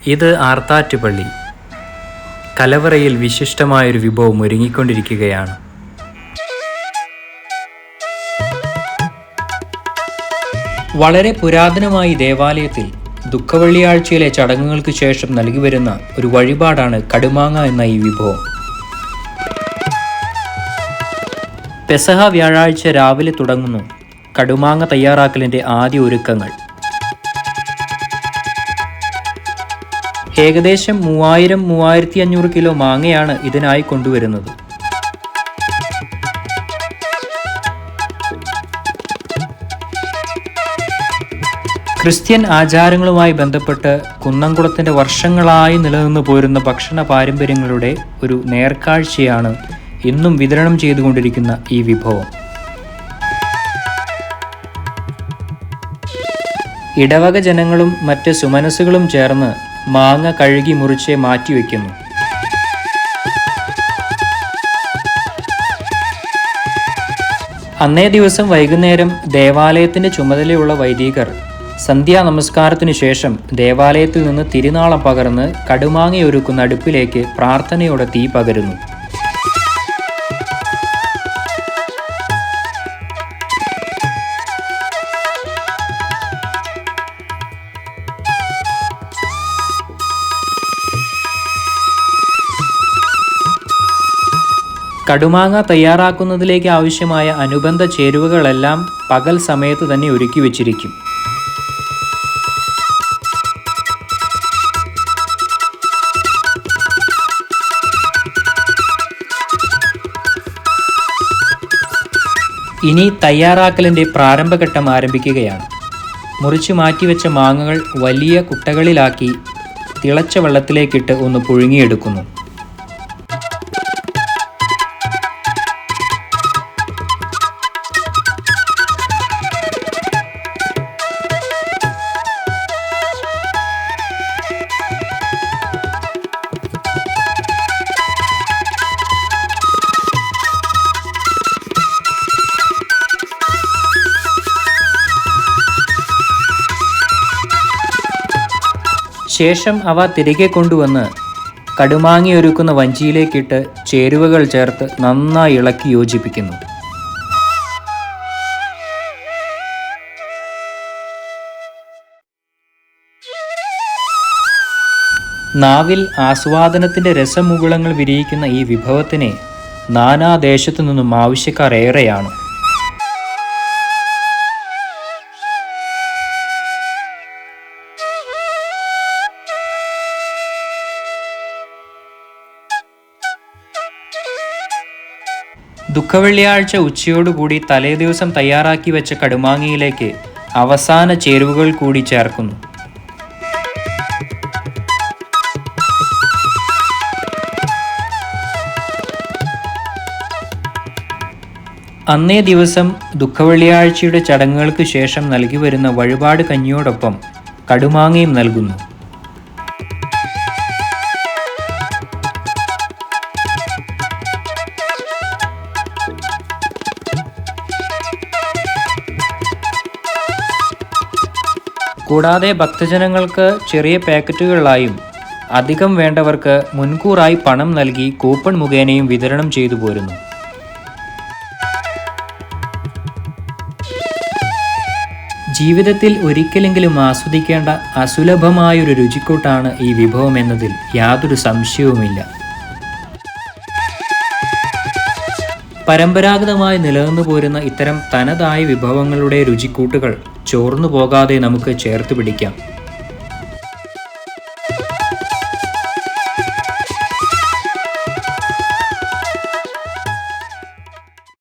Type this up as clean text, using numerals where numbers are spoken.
ഇത് ആർത്താറ്റുപള്ളി. കലവറയിൽ വിശിഷ്ടമായൊരു വിഭവം ഒരുങ്ങിക്കൊണ്ടിരിക്കുകയാണ്. വളരെ പുരാതനമായി ദേവാലയത്തിൽ ദുഃഖവെള്ളിയാഴ്ചയിലെ ചടങ്ങുകൾക്ക് ശേഷം നൽകി വരുന്ന ഒരു വഴിപാടാണ് കടുമാങ്ങ എന്ന ഈ വിഭവം. പെസഹ വ്യാഴാഴ്ച രാവിലെ തുടങ്ങുന്നു കടുമാങ്ങ തയ്യാറാക്കലിൻ്റെ ആദ്യ ഒരുക്കങ്ങൾ. ഏകദേശം 3000-3500 കിലോ മാങ്ങയാണ് ഇതിനായി കൊണ്ടുവരുന്നത്. ക്രിസ്ത്യൻ ആചാരങ്ങളുമായി ബന്ധപ്പെട്ട് കുന്നംകുളത്തിൻ്റെ വർഷങ്ങളായി നിലനിന്നു പോരുന്ന ഭക്ഷണ പാരമ്പര്യങ്ങളുടെ ഒരു നേർക്കാഴ്ചയാണ് ഇന്നും വിതരണം ചെയ്തുകൊണ്ടിരിക്കുന്ന ഈ വിഭവം. ഇടവക ജനങ്ങളും മറ്റ് സുമനസ്സുകളും ചേർന്ന് മാങ്ങ കഴുകി മുറിച്ച് മാറ്റിവെക്കുന്നു. അന്നേ ദിവസം വൈകുന്നേരം ദേവാലയത്തിൻ്റെ ചുമതലയുള്ള വൈദികർ സന്ധ്യാ നമസ്കാരത്തിനു ശേഷം ദേവാലയത്തിൽ നിന്ന് തിരുനാളം പകർന്ന് കടുമാങ്ങയൊരുക്കുന്ന അടുപ്പിലേക്ക് പ്രാർത്ഥനയോടെ തീ പകരുന്നു. കടുമാങ്ങ തയ്യാറാക്കുന്നതിലേക്ക് ആവശ്യമായ അനുബന്ധ ചേരുവകളെല്ലാം പകൽ സമയത്ത് തന്നെ ഒരുക്കി വച്ചിരിക്കും. ഇനി തയ്യാറാക്കലിൻ്റെ പ്രാരംഭഘട്ടം ആരംഭിക്കുകയാണ്. മുറിച്ചു മാറ്റിവെച്ച മാങ്ങകൾ വലിയ കുട്ടകളിലാക്കി തിളച്ച വെള്ളത്തിലേക്കിട്ട് ഒന്ന് പുഴുങ്ങിയെടുക്കുന്നു. ശേഷം അവ തിരികെ കൊണ്ടുവന്ന് കടുമാങ്ങയൊരുക്കുന്ന വഞ്ചിയിലേക്കിട്ട് ചേരുവകൾ ചേർത്ത് നന്നായി ഇളക്കി യോജിപ്പിക്കുന്നു. നാവിൽ ആസ്വാദനത്തിൻ്റെ രസമുകുളങ്ങൾ വിരിയിക്കുന്ന ഈ വിഭവത്തിന് നാനാദേശത്തു നിന്നും ആവശ്യക്കാർ ഏറെയാണ്. ദുഃഖവെള്ളിയാഴ്ച ഉച്ചയോടുകൂടി തലേദിവസം തയ്യാറാക്കി വെച്ച കടുമാങ്ങയിലേക്ക് അവസാന ചേരുവകൾ കൂടി ചേർക്കുന്നു. അന്നേ ദിവസം ദുഃഖവെള്ളിയാഴ്ചയുടെ ചടങ്ങുകൾക്ക് ശേഷം നൽകി വരുന്ന വഴിപാട് കഞ്ഞിയോടൊപ്പം കടുമാങ്ങയും നൽകുന്നു. കൂടാതെ ഭക്തജനങ്ങൾക്ക് ചെറിയ പാക്കറ്റുകളിലായും അധികം വേണ്ടവർക്ക് മുൻകൂറായി പണം നൽകി കൂപ്പൺ മുഖേനയും വിതരണം ചെയ്തു പോരുന്നു. ജീവിതത്തിൽ ഒരിക്കലെങ്കിലും ആസ്വദിക്കേണ്ട അസുലഭമായൊരു രുചിക്കൂട്ടാണ് ഈ വിഭവം എന്നതിൽ യാതൊരു സംശയവുമില്ല. പരമ്പരാഗതമായി നിലനിന്നു പോരുന്ന ഇത്തരം തനതായ വിഭവങ്ങളുടെ രുചിക്കൂട്ടുകൾ ചോർന്നു പോകാതെ നമുക്ക് ചേർത്ത് പിടിക്കാം.